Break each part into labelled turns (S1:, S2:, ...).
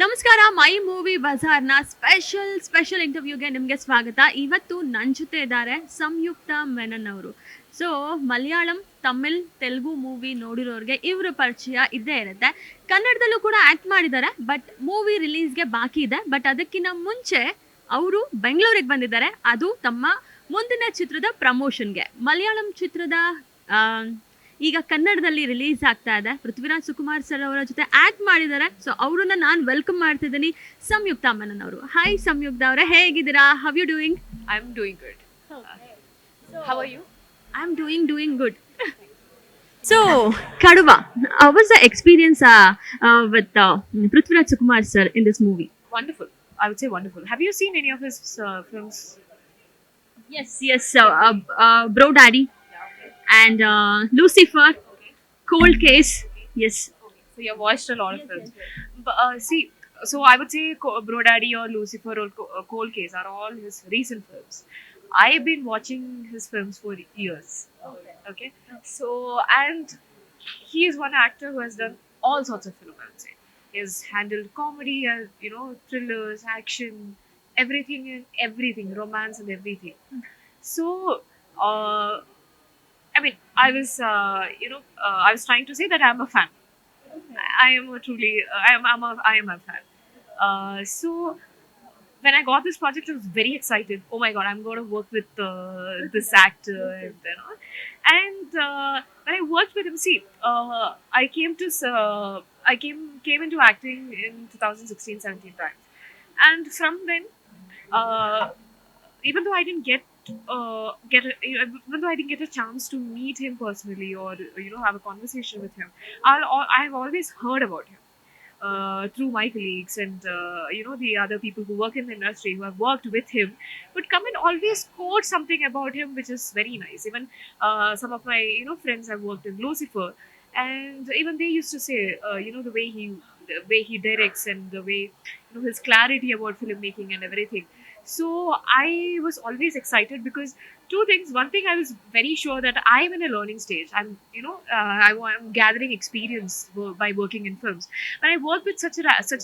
S1: ನಮಸ್ಕಾರ ಮೈ movie ಬಜಾರ್ನ special ಇಂಟರ್ವ್ಯೂಗೆ ನಿಮಗೆ ಸ್ವಾಗತ. ಇವತ್ತು ನನ್ನ ಜೊತೆ ಇದ್ದಾರೆ ಸಂಯುಕ್ತ ಮೆನನ್ ಅವರು. ಸೊ ಮಲಯಾಳಂ, ತಮಿಳ್, ತೆಲುಗು ಮೂವಿ ನೋಡಿರೋರಿಗೆ ಇವರ ಪರಿಚಯ ಇದ್ದೇ ಇರುತ್ತೆ. ಕನ್ನಡದಲ್ಲೂ ಕೂಡ ಆ್ಯಕ್ಟ್ ಮಾಡಿದ್ದಾರೆ, ಬಟ್ ಮೂವಿ ರಿಲೀಸ್ಗೆ ಬಾಕಿ ಇದೆ. ಬಟ್ ಅದಕ್ಕಿಂತ ಮುಂಚೆ ಅವರು ಬೆಂಗಳೂರಿಗೆ ಬಂದಿದ್ದಾರೆ, ಅದು ತಮ್ಮ ಮುಂದಿನ ಚಿತ್ರದ ಪ್ರಮೋಷನ್ಗೆ. ಮಲಯಾಳಂ ಚಿತ್ರದ ಈಗ ಕನ್ನಡದಲ್ಲಿ ರಿಲೀಸ್ ಆಗ್ತಾ ಇದೆ. ಪೃಥ್ವಿರಾಜ್ ಸುಕುಮಾರ್ ಸರ್ ಅವರ ಜೊತೆ ಆಕ್ಟ್ ಮಾಡಿದ್ದಾರೆ. ಸೊ ಅವ್ರನ್ನ ನಾನು ವೆಲ್ಕಮ್ ಮಾಡ್ತಿದ್ದೀನಿ, ಸಂಯುಕ್ತ ಮೆನನ್ ಅವರು. ಹಾಯ್ ಸಂಯುಕ್ತ ಅವರೇ, ಹೇಗಿದ್ದೀರಾ? How you doing?
S2: I am doing good. How are you?
S1: I am doing good. So ಕಡುವ, how was the experience with Prithviraj Sukumar sir in this movie?
S2: Wonderful. I would say wonderful. Have you seen any of his films?
S1: Yes. Bro Daddy and Lucifer, Cold Case. Yes.
S2: So you have watched a lot of films. But, see, so I would say Bro Daddy or Lucifer or Cold Case are all his recent films. I've been watching his films for years. Okay. So, and he is one actor who has done all sorts of films, I would say. He has handled comedy, thrillers, action, everything, romance and everything. So, I mean, I was trying to say that I'm a fan. I am a truly, I am a fan. So when I got this project, I was very excited. Oh my God, I'm going to work with this actor, and when I worked with him, see, I came into acting in 2016-17 time, and from then, uh, even though I didn't even though I didn't get a chance to meet him personally or have a conversation with him, I've always heard about him through my colleagues and the other people who work in the industry who have worked with him would come and always quote something about him, which is very nice. Even some of my friends have worked in Lucifer, and even they used to say the way he directs and the way his clarity about filmmaking and everything. So I was always excited because two things. One thing, I was very sure that I'm in a learning stage. I'm gathering experience by working in films. When I work with such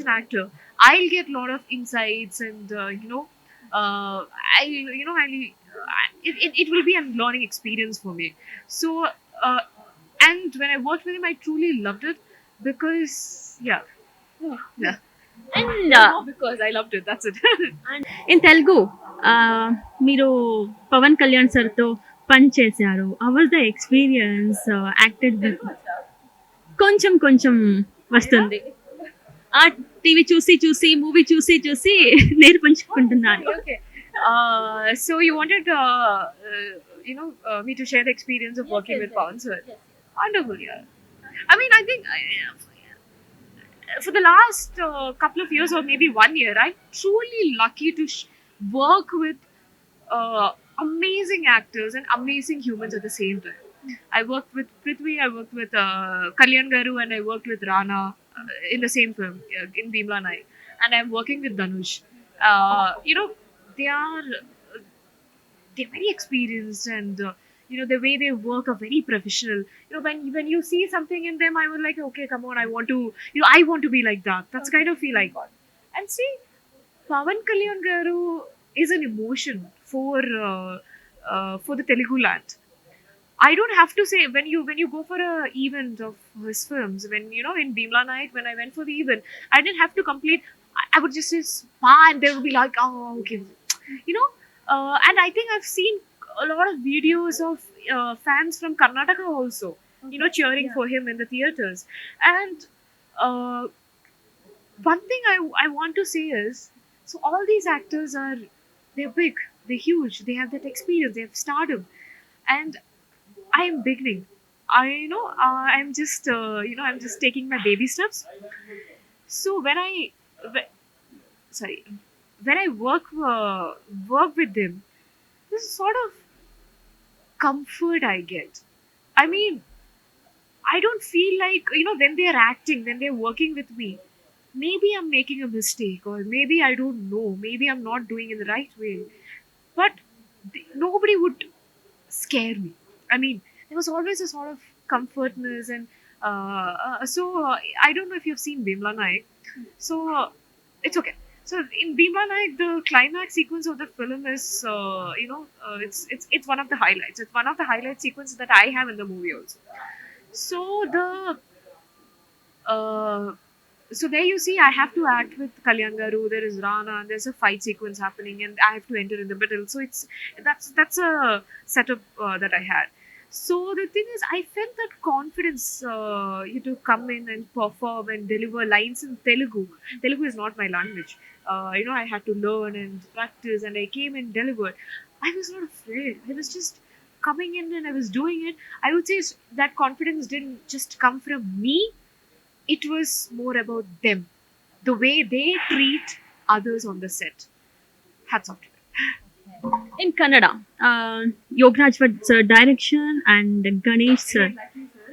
S2: an actor, I'll get a lot of insights and uh, I you know I it will be a learning experience for me. So uh, and when I worked with him, I truly loved it because yeah.
S1: And
S2: Because I loved it. That's it.
S1: in Telugu, మీరు పవన్ కళ్యాణ్ సార్తో పని చేశారు. How was the experience acted with? కొంచెం వస్తుంది. ఆ TV చూసి movie చూసి నేర్పించుకుంటున్నాను.
S2: Okay. So you wanted, me to share the experience of working with Pawan sir. Wonderful, yeah. I mean, I think for the last couple of years or maybe 1 year, I'm truly lucky to work with amazing actors and amazing humans at the same time. I worked with Prithvi, I worked with Kalyan Garu, and I worked with Rana in the same film in Bimla Naik, and I'm working with Dhanush. They are they're very experienced, and the way they work are very professional. When you see something in them, I was like, okay, come on, I want to be like that. That's kind of feel I got. And see, Pawan Kalyan Garu is an emotion for the Telugu land. I don't have to say, when you go for a event of his films, when in Bimla Night, when I went for the event, I didn't have to complete. I would just say spa, and they would be like, oh, okay, and I think I've seen a lot of videos of fans from Karnataka also, cheering for him in the theaters. And uh, one thing I want to say is, so all these actors they're big, they're huge, they have that experience, they have stardom, and I am beginning. I'm just taking my baby steps. So sorry, when I work with them, this is sort of comfort I get. I mean, I don't feel like, when they're acting, when they're working with me, maybe I'm making a mistake, or maybe I don't know, maybe I'm not doing it the right way. But nobody would scare me. I mean, there was always a sort of comfortness, and I don't know if you've seen Bimla Naik. So it's okay. So in Bhima Nayak, the climax sequence of the film is, it's one of the highlights. It's one of the highlight sequences that I have in the movie also. So the uh, so there you see, I have to act with Kalyan Garu. There is Rana, and there's a fight sequence happening, and I have to enter in the middle. So that's a setup that I had. So the thing is, I felt that confidence to come in and perform and deliver lines in Telugu. Telugu is not my language. I had to learn and practice, and I came and delivered. I was not afraid. I was just coming in and I was doing it. I would say that confidence didn't just come from me, it was more about them, the way they treat others on the set. Hats off to
S1: In Kannada, Yogaraj sir direction and Ganesh sir.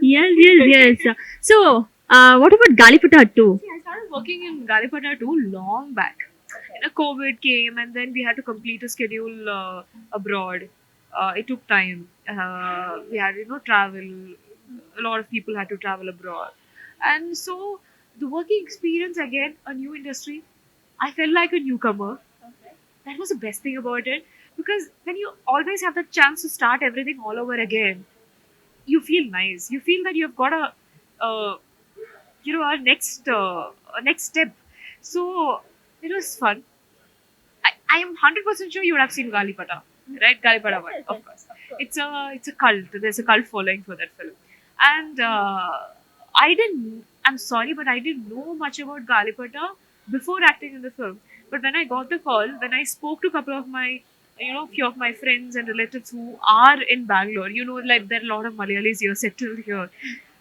S1: Yes, yes, yes. So, what about Gaalipata too?
S2: them. I started working in Gaalipata too long back. COVID came, and then we had to complete a schedule abroad. It took time. We had, travel. A lot of people had to travel abroad, and so the working experience, again, a new industry. I felt like a newcomer. That was the best thing about it, because when you always have the chance to start everything all over again, you feel nice. You feel that you've got uh, a next step. So it was fun. I am 100% sure you would have seen Galipata, right? Galipata one, of course. It's a cult. There's a cult following for that film, and I didn't. I'm sorry, but I didn't know much about Galipata before acting in the film. But when I got the call, when I spoke to a couple of my, few of my friends and relatives who are in Bangalore, like there are a lot of Malayalis here settled here.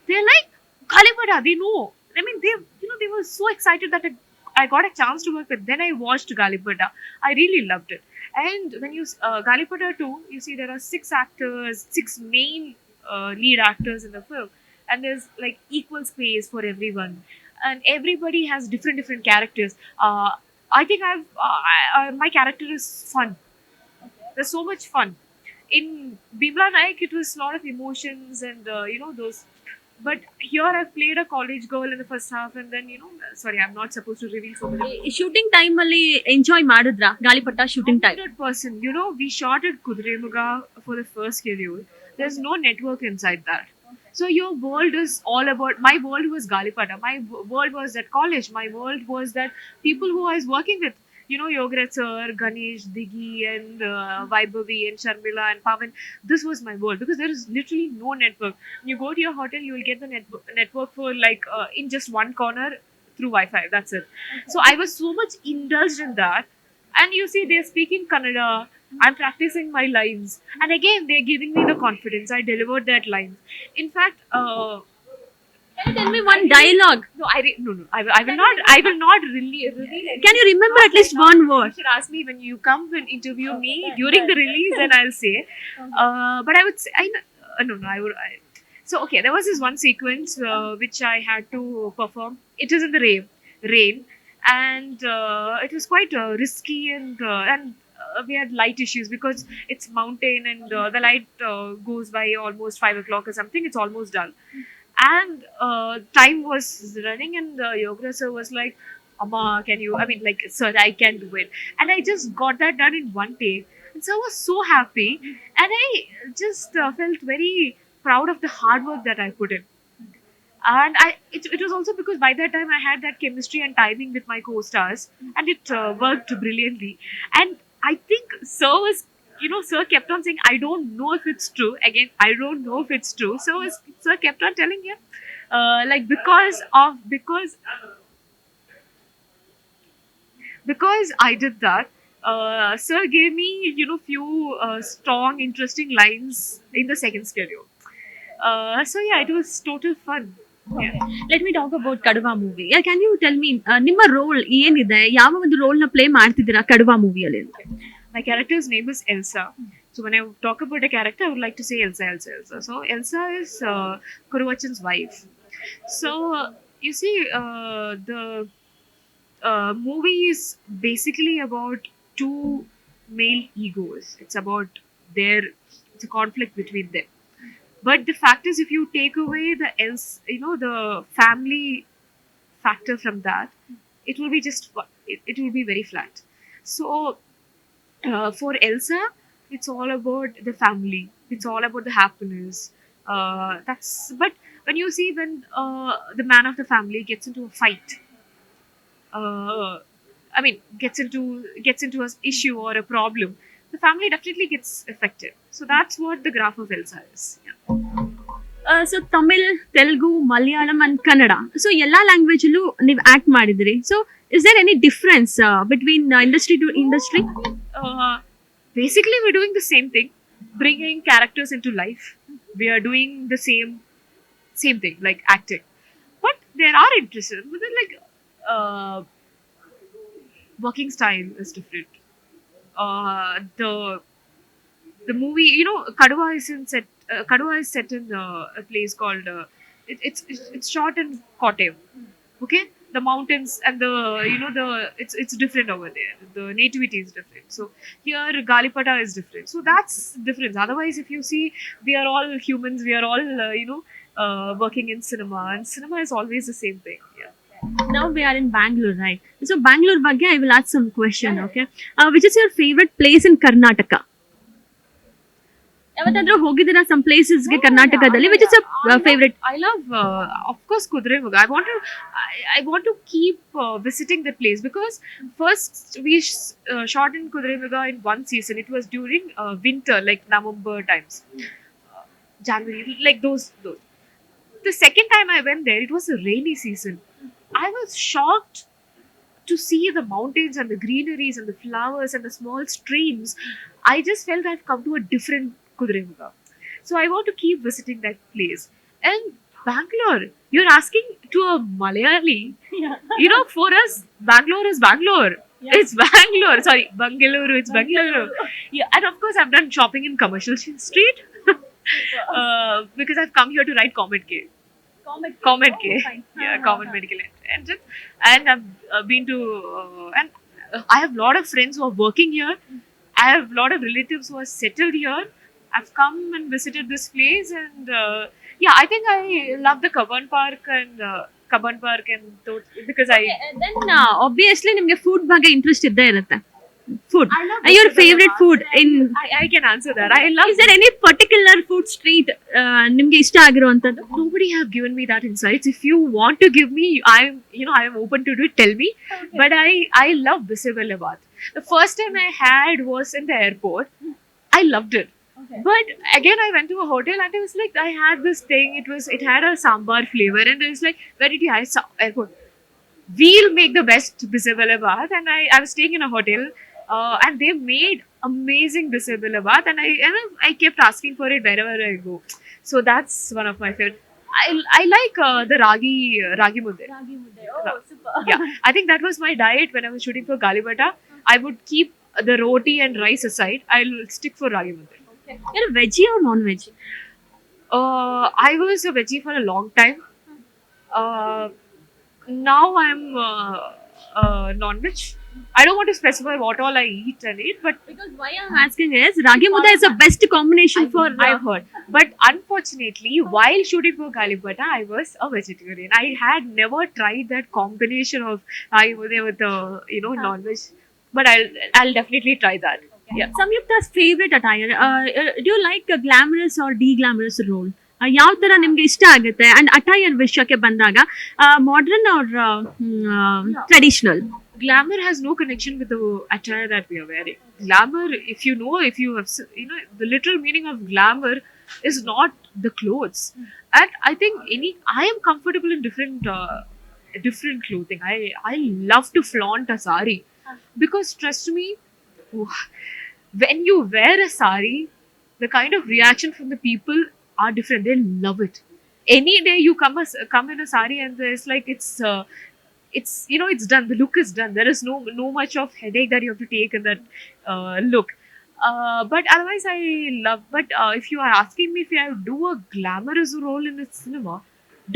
S2: They're like, Ghalipata, they know. I mean, they were so excited that I got a chance to work with. Then I watched Ghalipata. I really loved it. And when Ghalipata 2, you see there are six actors, six main lead actors in the film, and there's like equal space for everyone, and everybody has different characters. I think my character is fun. There's so much fun. In Bimla Naik, it was a lot of emotions and those. But here I've played a college girl in the first half, and then sorry, I'm not supposed to reveal so many.
S1: Shooting time ಅಲ್ಲಿ enjoy ಮಾಡಿದ್ರಾ ಗಾಳಿಪಟ shooting time?
S2: 100%. We shot at Kudremuga for the first schedule. There's no network inside that. So your world is all about, my world was Galipata. My world was that college. My world was that people who I was working with. Yograt sir, Ganesh, Digi, and Vaibhavi, and Sharmila, and Pawan. This was my world, because there is literally no network. When you go to your hotel, you will get the network for like in just one corner through Wi-Fi. That's it. So I was so much indulged in that. And you see, they're speaking Kannada. I'm practicing my lines, and again, they're giving me the confidence. I delivered that line. In fact,
S1: Can you tell me one dialogue?
S2: no, no, no. I will not. I will not really.
S1: Can you remember at least one
S2: You
S1: word?
S2: should ask me when you come and interview me during the release, then I'll say. But I would say, no, no, I would. So okay, there was this one sequence which I had to perform. It is in the rain, and it was quite risky, and we had light issues because it's mountain, and the light goes by almost 5 o'clock or something. It's almost done, and time was running, and yoga sir was like, Amma, can you, I mean, like, sir, I can do it. And I just got that done in one take, and so I was so happy, and I just felt very proud of the hard work that I put in. And it was also because by that time I had that chemistry and timing with my co-stars, and it worked brilliantly. And I think sir kept on saying, I don't know if it's true. Again, I don't know if it's true. So sir kept on telling him, like, because I did that, sir gave me, few strong, interesting lines in the second schedule. So yeah, it was total fun. Yeah.
S1: Let me talk about Kadva movie. Yeah, can you tell me ನಿಮ್ಮ roll ಏನಿದೆ, ಯಾವ ಒಂದು roll ನ play ಮಾಡ್ತಿದ್ದೀರಾ ಕಡವಾ ಮೂವಿಯಲ್ಲಿ ಅಂತ?
S2: My character's name is Elsa. So when I talk about a character, I would like to say Elsa, Elsa, Elsa. So Elsa is Kuruvachan's wife. So you see, the movie is basically about two male egos. It's about it's a conflict between them. But the fact is, if you take away the family factor from that, it will be it will be very flat. So for Elsa, it's all about the family. It's all about the happiness. That's but when you see when the man of the family gets into a fight, uh, I mean gets into an issue or a problem, the family definitely gets affected. So that's what the graph of Elsa is. Yeah.
S1: So Tamil, Telugu, Malayalam and Kannada. So ಎಲ್ಲಾ language ಅಲ್ಲೂ ನೀವು act ಮಾಡಿದಿರಿ. So is there any difference between industry to industry?
S2: Uh, Basically, we're doing the same thing, bringing characters into life. We are doing the same thing, like acting. But there are interesting, but then like uh, working style is different. The movie, Kadwa is in set. Kadwa is set in a place called. It's shot in Kottayam. Okay, the mountains and the it's different over there. The nativity is different. So here Gaalipata is different. So that's difference. Otherwise, if you see, we are all humans. We are all working in cinema, and cinema is always the same thing. Yeah.
S1: Now we are in Bangalore, right? So Bangalore ಬಗ್ಗೆ I will ask some question, okay? Which is your favorite place in Karnataka? ಯಾವತ್ತಾದ್ರೂ ಹೋಗಿದ್ದೀರಾ some places ಗೆ ಕರ್ನಾಟಕದಲ್ಲಿ? Which is a favorite?
S2: I love, of course, Kudremugh. I want to keep visiting that place because first we shot in Kudremugh in one season. It was during winter, like November times, January, like those. The second time I went there, it was a rainy season. I was shocked to see the mountains and the greeneries and the flowers and the small streams. I just felt I've come to a different Kudremugh. So I want to keep visiting that place. And Bangalore, you're asking to a Malayali.
S1: Yeah.
S2: For us, Bangalore is Bangalore.
S1: Yeah.
S2: It's Bangalore. Sorry, Bangalore. It's Bangalore. Yeah, and of course, I've done shopping in Commercial Street because I've come here to write Comet K. Comet K.
S1: Oh, fine.
S2: Yeah, Common Medical Entrance. And I've been to, and I have a lot of friends who are working here. I have a lot of relatives who are settled here. I've come and visited this place, and yeah, I think I love the Kaban Park and because
S1: Okay, then obviously ನಿಮಗೆ food ಬಗ್ಗೆ interest ಇದ್ದೇ ಇರುತ್ತೆ. Food.
S2: I love
S1: Your
S2: vegetable
S1: favorite
S2: bath.
S1: food in?
S2: I can answer that. I love.
S1: Is there any particular food street ನಿಮ್ಗೆ ಇಷ್ಟ ಆಗಿರುವಂತದ್ದು?
S2: Nobody have given me that insights. If you want to give me, I am open to do it. Tell me.
S1: Okay.
S2: But I love Bisibalabat. The first time I had was in the airport. I loved it.
S1: Okay.
S2: But again, I went to a hotel and it was like I had this thing. It had a sambar flavor, and it was like, where did you have airport? We'll make the best Bisibalabat, and I was staying in a hotel, and they made amazing Bisibalabat, and I kept asking for it wherever I go. So that's one of my favorite. I like the ragi mudde.
S1: Oh, super.
S2: Yeah, I think that was my diet when I was shooting for Gaalipata. I would keep the roti and rice aside. I'll stick for ragi mudde.
S1: Okay. You're a veggie or non-veg?
S2: I was a veggie for a long time. Now I'm non-veg. I don't want to specify what all I eat, but
S1: Because why I'm asking is ragi mudda is the best combination for.
S2: I've heard. But unfortunately, while shooting for Gaalipata, I was a vegetarian. I had never tried that combination of ragi mudde with non-veg. But I'll definitely try that. Yeah.
S1: Samyukta's favorite attire. Do you like a glamorous or de-glamorous role? ಯಾವ ತರ ನಿಮ್ಗೆ ಇಷ್ಟ ಆಗುತ್ತೆ? And attire ವಿಷಯಕ್ಕೆ ಬಂದಾಗ modern or traditional?
S2: Glamour has no connection with the attire that we are wearing. Glamour, if you have, the literal meaning of glamour is not the clothes. And I think I am comfortable in different clothing. I love to flaunt a sari because trust me, when you wear a sari, the kind of reaction from the people are different. They love it. Any day you come in a sari and it's like it's done. The look is done. There is no much of headache that you have to take in that look. But otherwise, I love. But if you are asking me if I do a glamorous role in the cinema,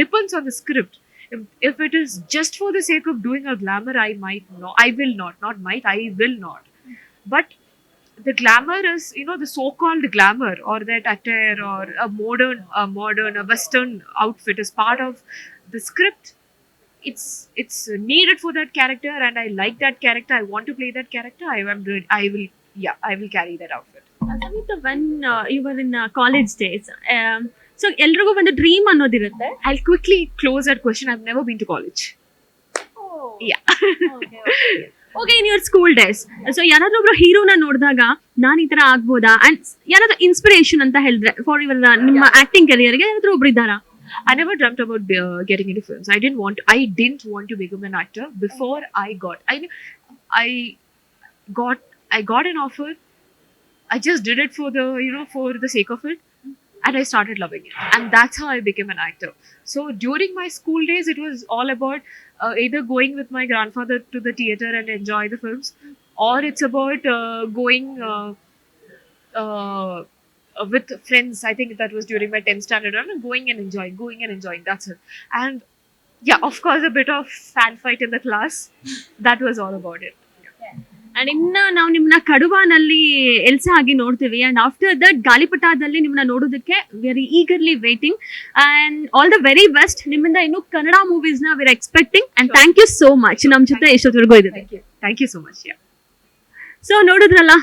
S2: depends on the script. If it is just for the sake of doing a glamour, I might not. I will not. Not might. I will not. But the glamour is, the so-called glamour or that attire or a modern, a western outfit is part of the script. it's needed for that character, and I like that character. I want to play that character. I will carry that outfit.
S1: Samyukta, when you were in college days, so ಎಲ್ರಿಗೂ ಒಂದು dream ಅನ್ನೋದಿರುತ್ತೆ.
S2: I'll quickly close that question. I've never been to college. Yeah.
S1: Okay, in your school days, so ಯಾರಾದ್ರೂ ಒಬ್ರು ಹೀರೋನ ನೋಡಿದಾಗ ನಾನು ಈ ತರ ಆಗ್ಬೋದಾ, and ಯಾರಾದ್ರೂ ಇನ್ಸ್ಪಿರೇಷನ್ ಅಂತ ಹೇಳಿದ್ರೆ ಫಾರ್ ಯುವರ್ ನಿಮ್ಮ ಆಕ್ಟಿಂಗ್ ಕೆರಿಯರ್ಗೆ ಯಾರಾದ್ರೂ ಒಬ್ರು ಇದ್ದಾರಾ?
S2: I never dreamt about getting into films. I didn't want to become an actor before I got an offer. I just did it for the sake of it, and I started loving it, and that's how I became an actor. So during my school days, it was all about either going with my grandfather to the theater and enjoy the films, or it's about going with friends. I think that was during my 10th standard, and going and enjoying. That's it. And yeah, of course, a bit of fan fight in the class. That was all about it.
S1: And ಇನ್ನ ನಾವು ನಿಮ್ಮನ್ನ ಕಡುವಾನಲ್ಲಿ ಎಲ್ಸಾ ಆಗಿ ನೋಡ್ತೀವಿ, and after that ಗಾಲಿಪಟಾದಲ್ಲಿ ನಿಮ್ಮನ್ನ ನೋಡೋದಕ್ಕೆ very eagerly waiting, and all the very best. ನಿಮ್ಮಿಂದ ಇನ್ನು ಕನ್ನಡ ಮೂವೀಸ್ ನ we're expecting, and thank you so much ನಮ್ಮ ಜೊತೆ ಇಷ್ಟೊತ್ತವರೆಗೂ ಇದ್ದೀವಿ.
S2: Thank you so much. Yeah.
S1: So ನೋಡಿದ್ರಲ್ಲ,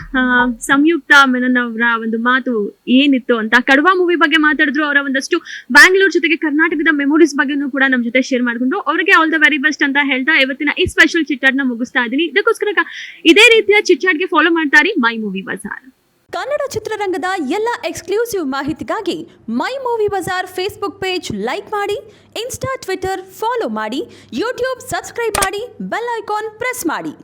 S1: ಸಂಯುಕ್ತ ಮೆನನ್ ಅವರ ಒಂದು ಮಾತು ಏನಿತ್ತು ಅಂತ. ಕಡವಾ ಮೂವಿ ಬಗ್ಗೆ ಮಾತಾಡಿದ್ರು, ಅವರ ಒಂದಷ್ಟು ಬ್ಯಾಂಗ್ಳೂರ್ ಜೊತೆಗೆ ಕರ್ನಾಟಕದ ಮೆಮೊರೀಸ್ ಬಗ್ಗೆನೂ ಕೂಡ ನಮ್ಮ ಜೊತೆ ಶೇರ್ ಮಾಡ್ಕೊಂಡ್ರು. ಅವರಿಗೆ ಆಲ್ ದ ವೆರಿ ಬೆಸ್ಟ್ ಅಂತ ಹೇಳ್ತಾ ಇವತ್ತಿನ ಈ ಸ್ಪೆಷಲ್ ಚಿಟ್ಚಾಟ್ನ ಮುಗಿಸ್ತಾ ಇದ್ದೀನಿ. ಇದಕ್ಕೋಸ್ಕರ ಇದೇ ರೀತಿಯ ಚಿಟ್ಚಾಟ್ಗೆ ಫಾಲೋ ಮಾಡ್ತಾರೆ ಮೈ ಮೂವಿ ಬಜಾರ್.
S3: ಕನ್ನಡ ಚಿತ್ರರಂಗದ ಎಲ್ಲ ಎಕ್ಸ್ಕ್ಲೂಸಿವ್ ಮಾಹಿತಿಗಾಗಿ My Movie Bazaar Facebook page like ಮಾಡಿ, ಇನ್ಸ್ಟಾ ಟ್ವಿಟರ್ ಫಾಲೋ ಮಾಡಿ, ಯೂಟ್ಯೂಬ್ ಸಬ್ಸ್ಕ್ರೈಬ್ ಮಾಡಿ, ಬೆಲ್ ಐಕಾನ್ ಪ್ರೆಸ್ ಮಾಡಿ.